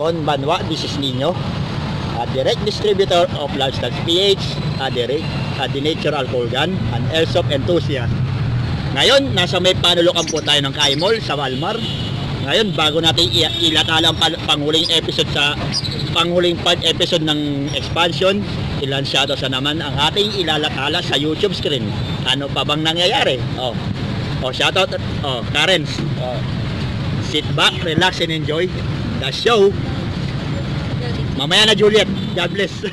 on Banwa, this is Nino, direct distributor of Lifestyle PH, the Nature Alcohol Gun, and Airsoft Enthusiast. Ngayon, nasa may panulukan po tayo ng Kaimol sa Walmar. Ngayon, bago natin ilatala ang panghuling episode episode ng expansion, ilan shoutout sa naman ang ating ilalatala sa YouTube screen. Ano pa bang nangyayari? Shoutout, Karen. Sit back, relax, and enjoy the show. Mamaya na, Juliet. God bless.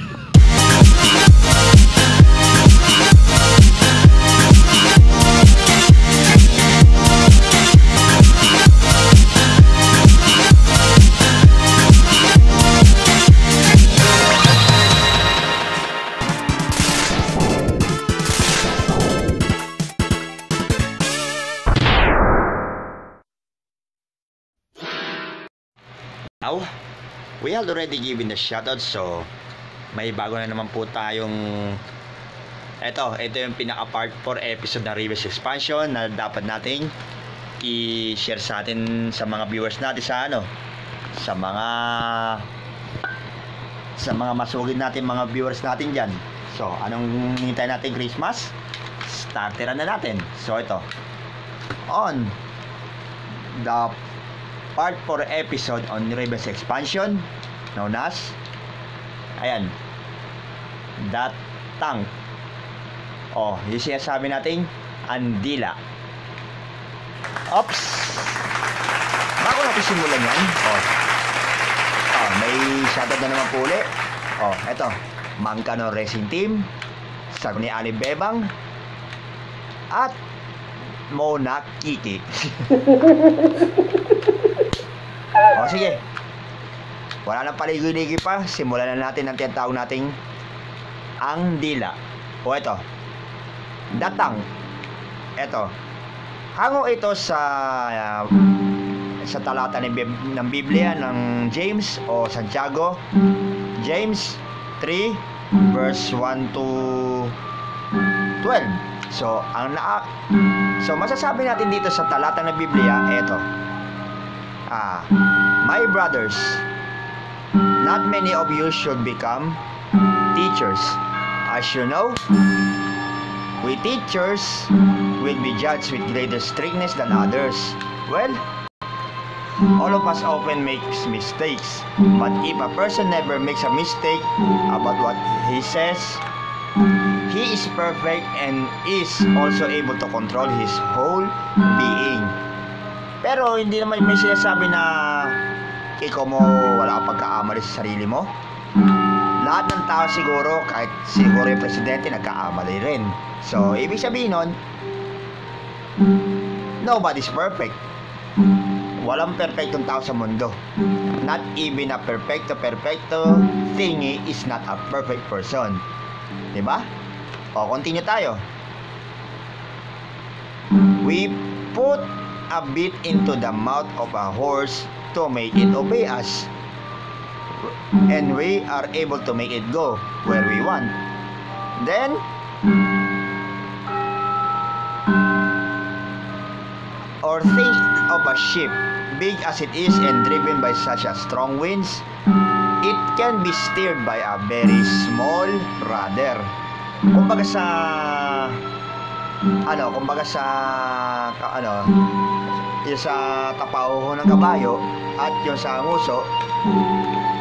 Now, we have already given the shoutout, so may bago na naman po tayong ito yung pinaka part 4 episode ng Reverse Expansion na dapat nating i-share sa atin sa mga viewers natin sa mga masugid natin mga viewers natin dyan. So, anong hintay natin? Christmas? Starteran na natin. So, ito on the part 4 episode on Reverse Expansion known as that tank, yung sinasabi nating Andila. Oops, bago natin simulan yan, may shoutout na naman po ulit. Eto, Mangkano Racing Team, sabi ni Ali Bebang at Mona Kiki. Sige, wala nang paligoy-ligoy pa, simulan na natin ang tinatawag nating ang dila. Ito, datang. Ito, hango ito sa talata ng Biblia ng James o Santiago, James 3 verse 1 to 12. So masasabi natin dito sa talata ng Biblia, ito. My brothers, not many of you should become teachers. As you know, we teachers will be judged with greater strictness than others. Well, all of us often make mistakes, but if a person never makes a mistake about what he says, he is perfect and is also able to control his whole being. Pero hindi naman may sinasabi na ikaw mo wala kang pagkaamali sa sarili mo. Lahat ng tao siguro, kahit siguro yung presidente, nagkaamali rin. So, ibig sabihin nun, nobody's perfect. Walang perfectong tao sa mundo. Not even a perfecto thingy is not a perfect person. Diba? Continue tayo. We put a bit into the mouth of a horse to make it obey us, and we are able to make it go where we want. Then or think of a ship, big as it is and driven by such a strong winds, it can be steered by a very small rudder. Kumbaga yung sa tapaho ng kabayo at yung sa nguso,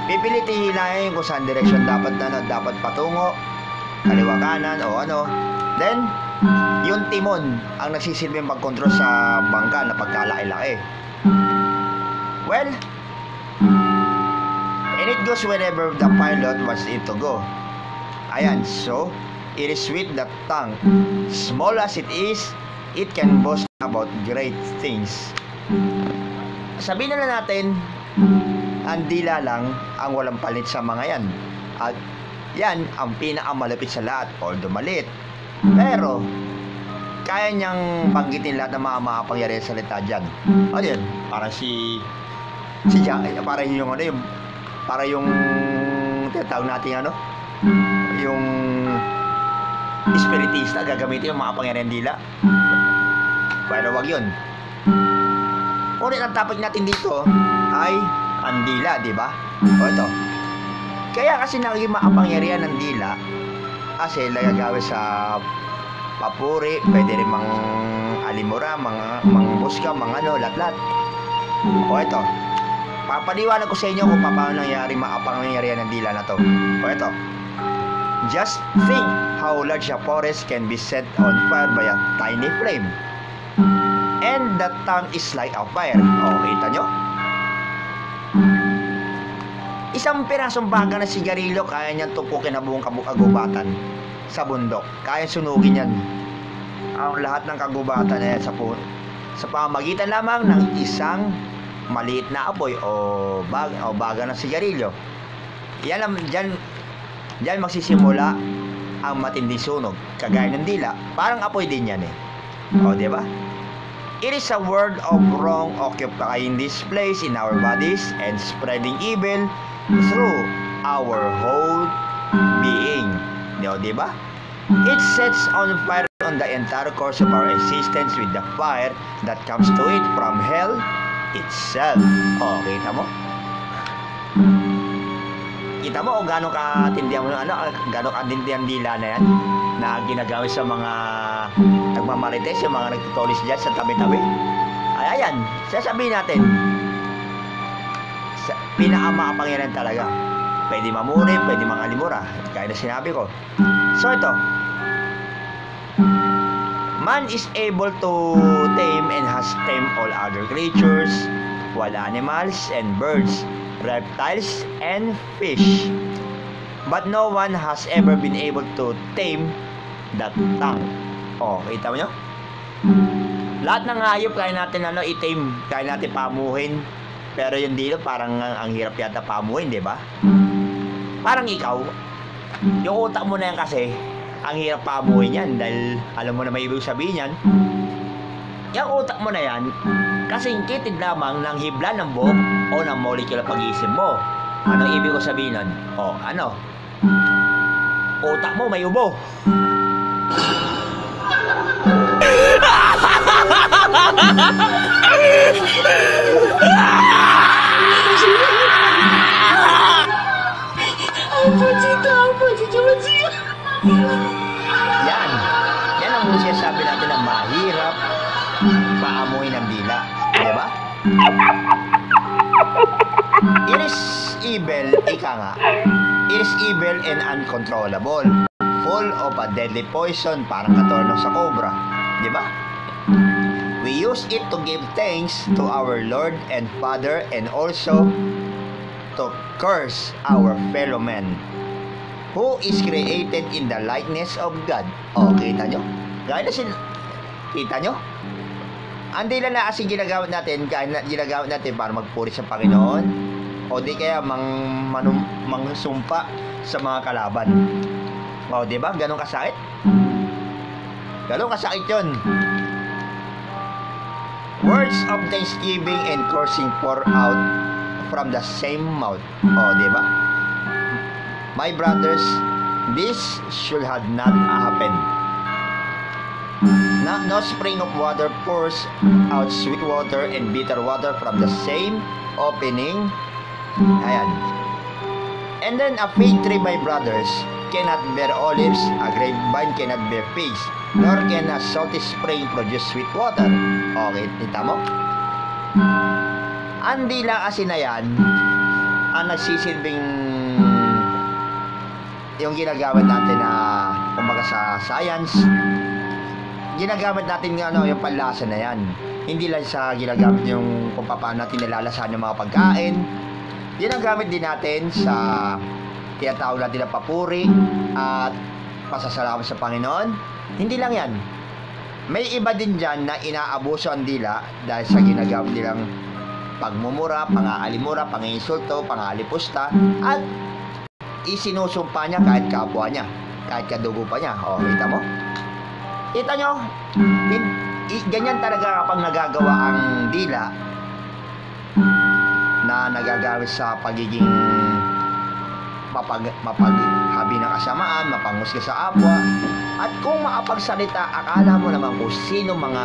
pipilitin hilahin kung saan direction dapat patungo, kaliwa kanan o then yung timon ang nagsisilbing pag-control sa bangka na pagkalaki-laki. Well, and it goes wherever the pilot wants it to go. So it is with the tongue, small as it is, it can boast about great things. Sabihin na natin, ang dila lang ang walang palit sa mga yan. At yan ang pinakamalapit sa lahat, although maliit. Pero, kaya niyang banggitin lahat ng mga makapangyarihan sa salita dyan. Yan, parang si Jack, para yung tinatawag natin yung espiritista, gagamitin yung makapangyarihan dila. Pero wag yun. Ngunit ang topic natin dito ay ang dila, di ba? O ito. Kaya kasi naging makapangyarihan ng dila kasi nagagawin sa papuri, pwede rin mang alimura, mangbuska, lahat-lahat. O ito. Papaliwanag ko sa inyo kung paano nangyari makapangyarihan ng dila na to. O ito. Just think how large a forest can be set on fire by a tiny flame. And that tongue is like a fire. O, kita nyo? Isang pirasong baga na sigarilyo, kaya niyang tupukin na buong kagubatan sa bundok. Kaya sunugin yan. Ang lahat ng kagubatan na yan sa pamamagitan lamang ng isang maliit na apoy o baga ng sigarilyo. Diyan magsisimula ang matinding sunog. Kagaya ng dila, parang apoy din yan eh. O, di ba? It is a word of wrong occupying this place in our bodies and spreading evil through our whole being. Di ba? It sets on fire on the entire course of our existence with the fire that comes to it from hell itself. O, kita mo? Kita mo kung gano'ng katindi ang dila na yan na ginagamit sa mga nagmamarites, yung mga nagtutulis dyan sa tabi-tabi. Ay, ayan, sasabihin natin, pinakamakapangyarihan talaga. Pwede mamuri, pwede mangalimura, kaya na sinabi ko. So ito, man is able to tame and has tamed all other creatures, wild animals and birds, reptiles and fish, but no one has ever been able to tame that tongue. O, kita mo nyo? Lahat ng hayop kaya natin i-tame, kaya natin pamuhin, pero yung dilo parang ang hirap yata pamuhin, di ba? Parang ikaw, yung utak mo na yan kasi ang hirap pamuhin yan dahil alam mo na may ibig sabihin yan. Yung utak mo na yan kasing kitid lamang ng hibla ng buhok o ng molecular pag-iisip mo. Anong ibig ko sabihin nun? O, ano? Utak mo may ubo. Yan ang muna sabi natin na mahirap paamuhin ng dila, di ba? It is evil, ika nga. It is evil and uncontrollable, full of a deadly poison, parang katorno sa cobra, di ba? We use it to give thanks to our Lord and Father and also to curse our fellow man who is created in the likeness of God. O, kita nyo? Gaya na kita nyo? Ang dila na kasi ginagamit natin para magpuri sa Panginoon o di kaya mangsumpa sa mga kalaban. O, di ba? Ganun kasakit? Ganun kasakit yun. Words of thanksgiving and cursing pour out from the same mouth. O, di ba? My brothers, this should have not happened. No spring of water pours out sweet water and bitter water from the same opening. Ayan. And then a fig tree, my brothers, cannot bear olives, a grapevine cannot bear figs, nor can a salty spring produce sweet water. Okay, kita mo? Ang dila kasi na yan, ang nagsisilbing yung ginagamit natin na kumbaga sa science, ginagamit natin yung panlasa na yan. Hindi lang sa ginagamit yung kung paano natin nilalasahan yung mga pagkain. Ginagamit din natin sa tinatawag natin na papuri at pasasalamat sa Panginoon. Hindi lang yan. May iba din dyan na inaabuso ang dila dahil sa ginagamit nilang pagmumura, pang-aalimura, pang-insulto, pang-aalipusta, at isinusumpa niya kahit kapwa niya, kahit kadugo pa niya. O, kita mo? Kita nyo? Ganyan talaga kapag nagagawa ang dila na nagagamit sa pagiging mapaghabi ng kasamaan, mapanghusga sa kapwa. At kung makapagsalita, akala mo naman kung sino mga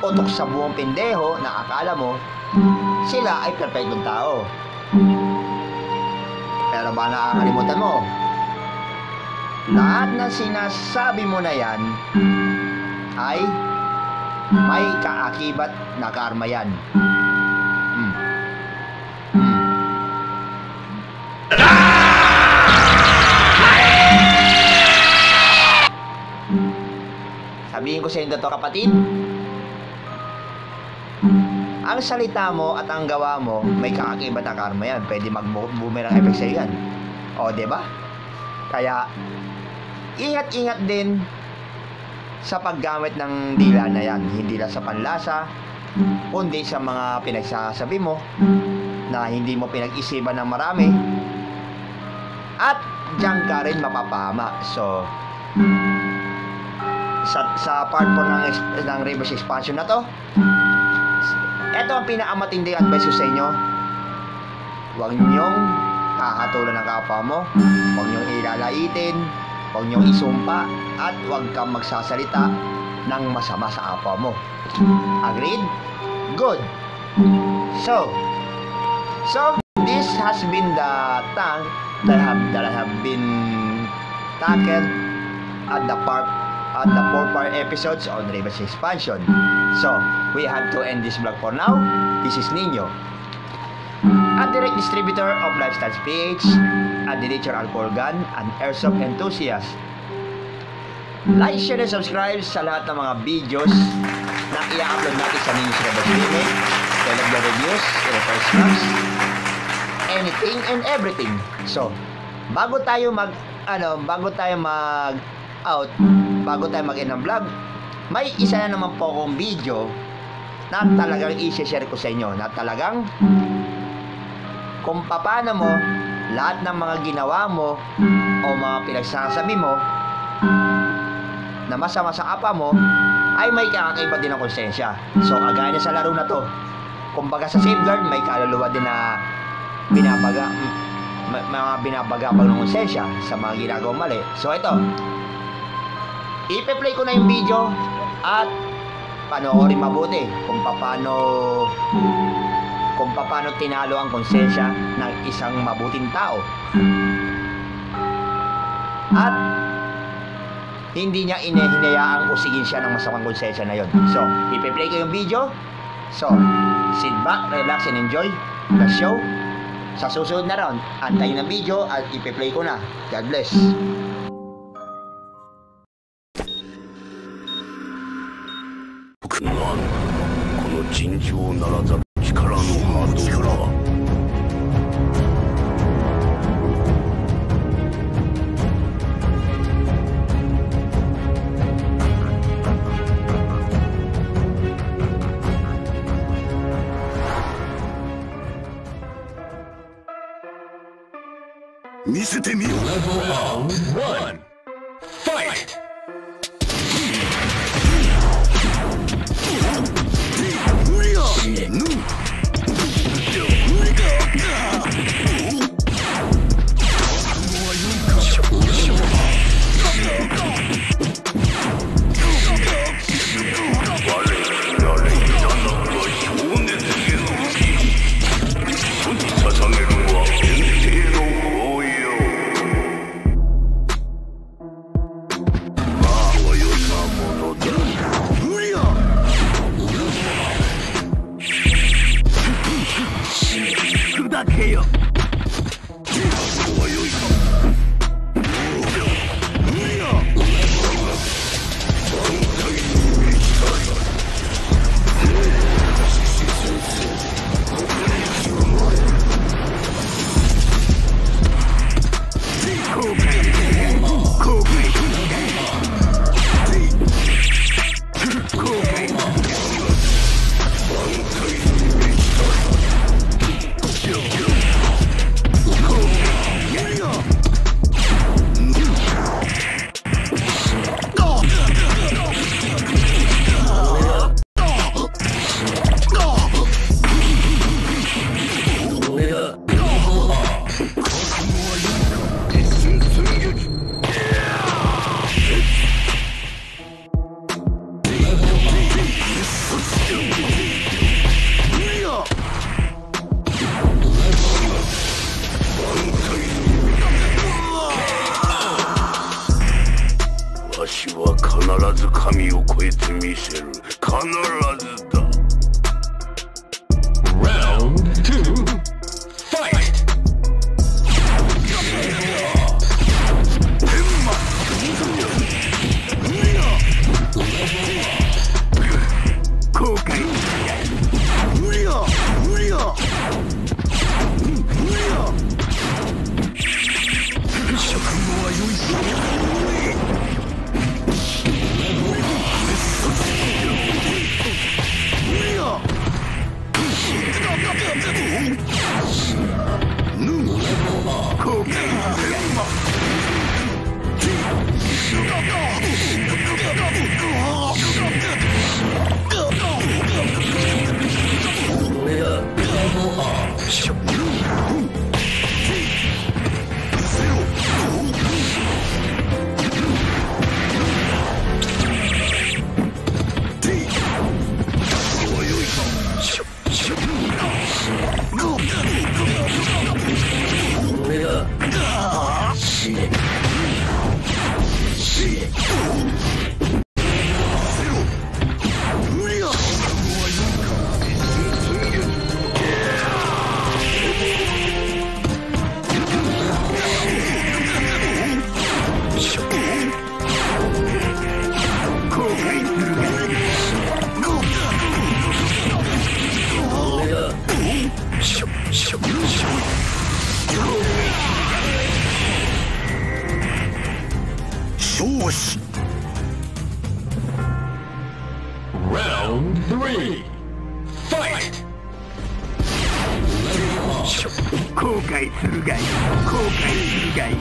utok sa buong pindeho na akala mo sila ay perfectong tao. Pero ba nakakalimutan mo? Lahat na sinasabi mo na yan ay may kaakibat na karma yan. Sabihin ko sa inyo to, kapatid. Ang salita mo at ang gawa mo, may kaakibat na karma yan. Pwede mag-boomerang effect sa'yo yan. O, diba? Kaya, ingat-ingat din sa paggamit ng dila na yan. Hindi lang sa panlasa, kundi sa mga pinagsasabi mo na hindi mo pinag-isipan ng marami. At diyan ka rin mapapahama. So, sa part po ng reverse expansion na to, ito ang pinakamatinding advice ko sa inyo. Huwag niyong hahatulan ng kapwa mo, huwag niyong ilalaitin, huwag niyong isumpa, at huwag kang magsasalita ng masama sa kapwa mo. Agreed? Good. So this has been the tongue that I have been tackled at the 4-part episodes on reverse expansion. So, we have to end this vlog for now. This is Nino, a direct distributor of Lifestyles PH, a Denature Alcohol Gun, and Airsoft enthusiast. Like, share, and subscribe sa lahat ng mga videos na i-upload natin sa Nino's Reverse Gaming. Tell the reviews, reverse maps, anything and everything. So, bago tayo mag-end ng vlog, may isa na naman po akong video na talagang i-share ko sa inyo, na talagang kung paano mo lahat ng mga ginawa mo o mga pinagsasabi mo na masama sa kapwa mo ay may kakaiba din ng konsensya. So, kagaya na sa laro na to, kumbaga sa safeguard, may kaluluwa din na binabagabag ng konsensya sa mga ginagawang mali. So, ito, ipe-play ko na yung video at panoorin mabuti kung paano tinalo ang konsensya ng isang mabuting tao. At hindi niya hinayaang usigin siya ng masamang konsensya na yon. So, ipe-play ko yung video. So, sit back, relax, and enjoy the show. Sa susunod na round, antayin ang video at ipe-play ko na. God bless. 尋常ならざる力の波動は見せてみよう。Level 1 Fight! べてみせる。必ずだ。Round 2. Fight! 後悔無理だ無理だ無理だ。食後は良いぞ。無理だ。後悔勝死。Round 3. Fight! 後悔するがいい。後悔するがいい。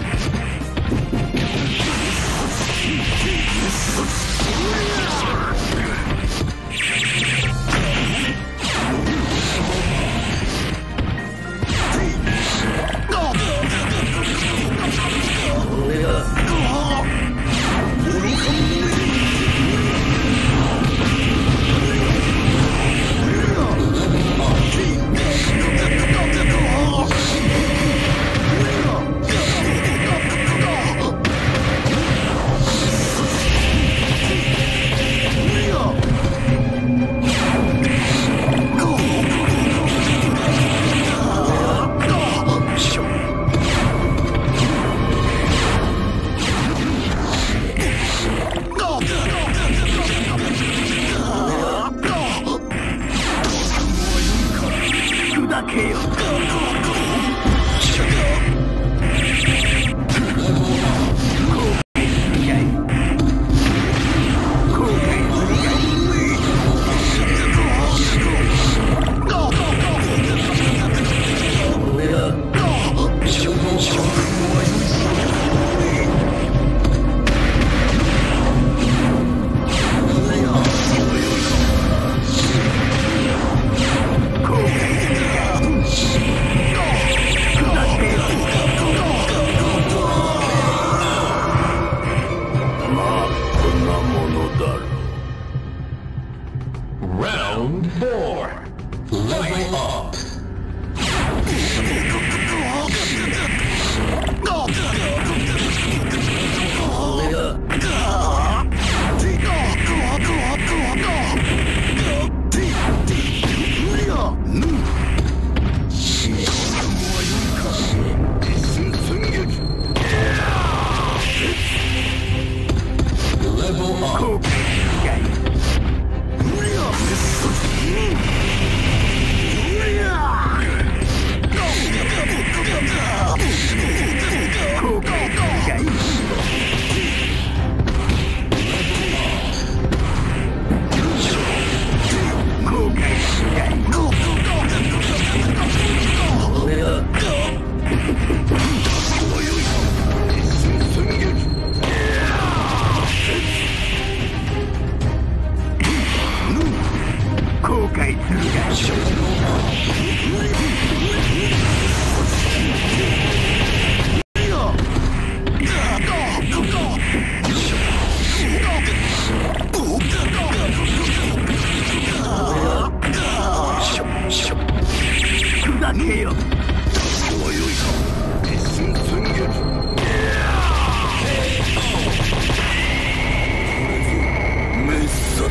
だけよ。Round 4. Level up. Level up. 後悔するが砕けよ。滅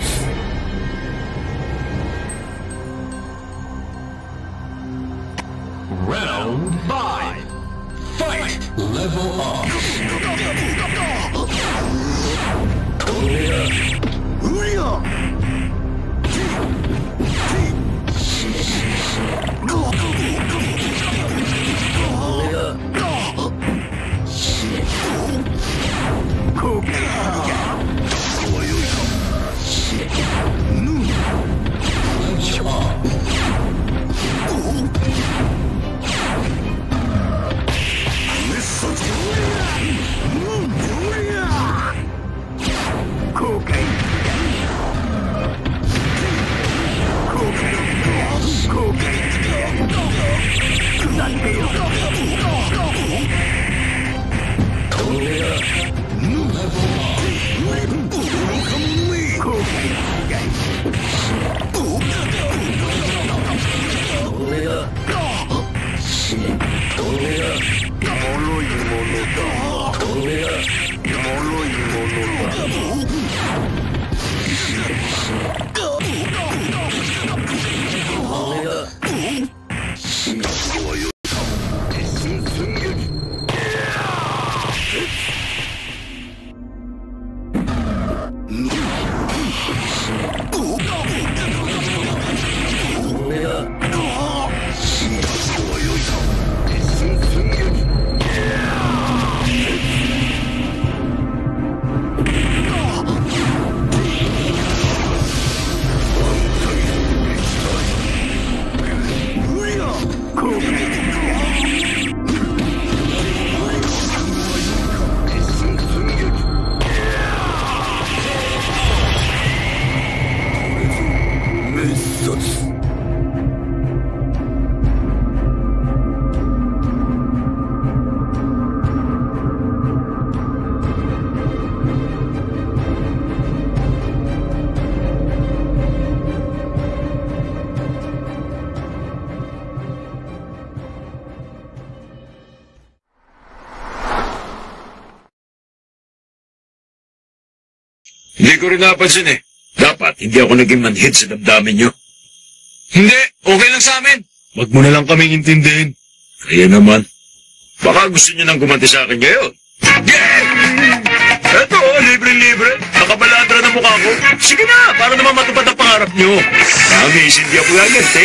Hindi ko rin napansin eh. Dapat hindi ako naging manhid sa damdamin nyo. Hindi, okay lang sa amin. Wag mo na lang kaming intindihin. Kaya naman, baka gusto nyo nang gumanti sa akin ngayon. Yeah! Eto, libre-libre. Nakabaladra na mukha ko. Sige na, para naman matupad ang pangarap nyo. Promise, hindi ako gagante.